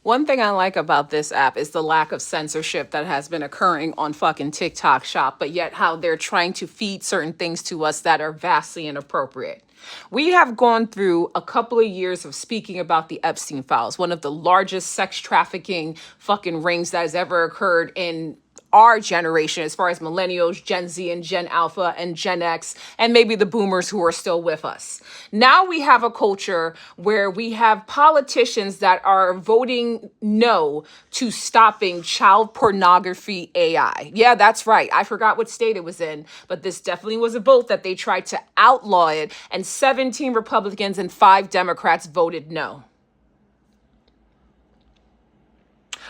One thing I like about this app is the lack of censorship that has been occurring on fucking TikTok Shop, but yet how they're trying to feed certain things to us that are vastly inappropriate. We have gone through a couple of years of speaking about the Epstein files, one of the largest sex trafficking fucking rings that has ever occurred in our generation, as far as millennials, Gen Z, and Gen Alpha, and Gen X, and maybe the boomers who are still with us. Now we have a culture where we have politicians that are voting no to stopping child pornography AI. Yeah, that's right. I forgot what state it was in, but this definitely was a vote that they tried to outlaw it, and 17 Republicans and 5 Democrats voted no.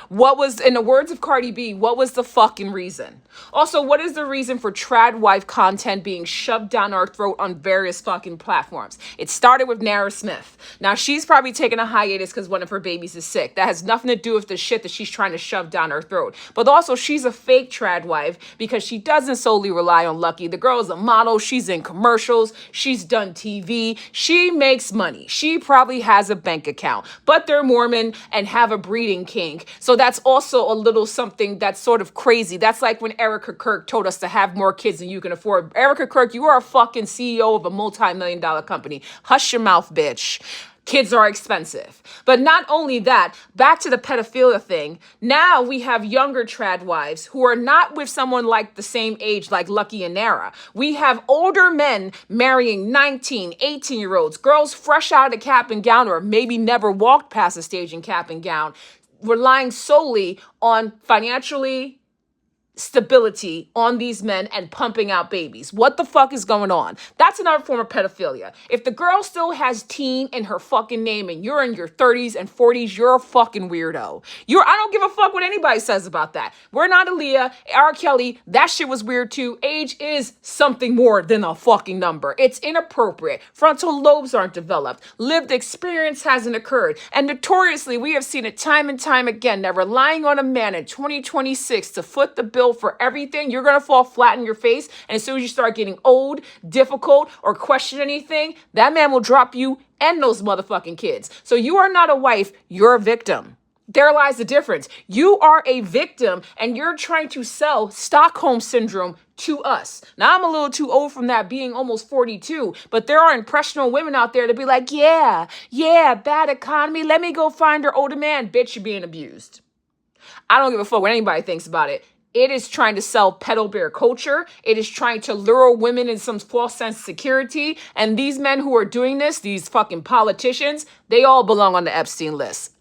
What was, in the words of Cardi B, what was the fucking reason? Also, what is the reason for trad wife content being shoved down our throat on various fucking platforms? It started with Nara Smith. Now, she's probably taking a hiatus because one of her babies is sick. That has nothing to do with the shit that she's trying to shove down her throat. But also, she's a fake trad wife because she doesn't solely rely on Lucky. The girl is a model. She's in commercials. She's done TV. She makes money. She probably has a bank account. But they're Mormon and have a breeding kink. So that's also a little something that's sort of crazy. That's like when Erica Kirk told us to have more kids than you can afford. Erica Kirk, you are a fucking CEO of a multi-million-dollar company. Hush your mouth, bitch. Kids are expensive. But not only that, back to the pedophilia thing, now we have younger trad wives who are not with someone like the same age like Lucky and Nara. We have older men marrying 19, 18-year-olds, girls fresh out of cap and gown or maybe never walked past a stage in cap and gown, relying solely on financially stability on these men and pumping out babies. What the fuck is going on? That's another form of pedophilia. If the girl still has teen in her fucking name and you're in your 30s and 40s, you're a fucking weirdo. I don't give a fuck what anybody says about that. We're not Aaliyah, R. Kelly, that shit was weird too. Age is something more than a fucking number. It's inappropriate. Frontal lobes aren't developed. Lived experience hasn't occurred. And notoriously, we have seen it time and time again that relying on a man in 2026 to foot the bill for everything, you're going to fall flat in your face. And as soon as you start getting old, difficult, or question anything, that man will drop you and those motherfucking kids. So you are not a wife, you're a victim. There lies the difference. You are a victim and you're trying to sell Stockholm Syndrome to us. Now, I'm a little too old from that, being almost 42, but there are impressionable women out there to be like, yeah, bad economy. Let me go find her older man. Bitch, you're being abused. I don't give a fuck what anybody thinks about it. It is trying to sell pedo bear culture. It is trying to lure women in some false sense of security. And these men who are doing this, these fucking politicians, they all belong on the Epstein list.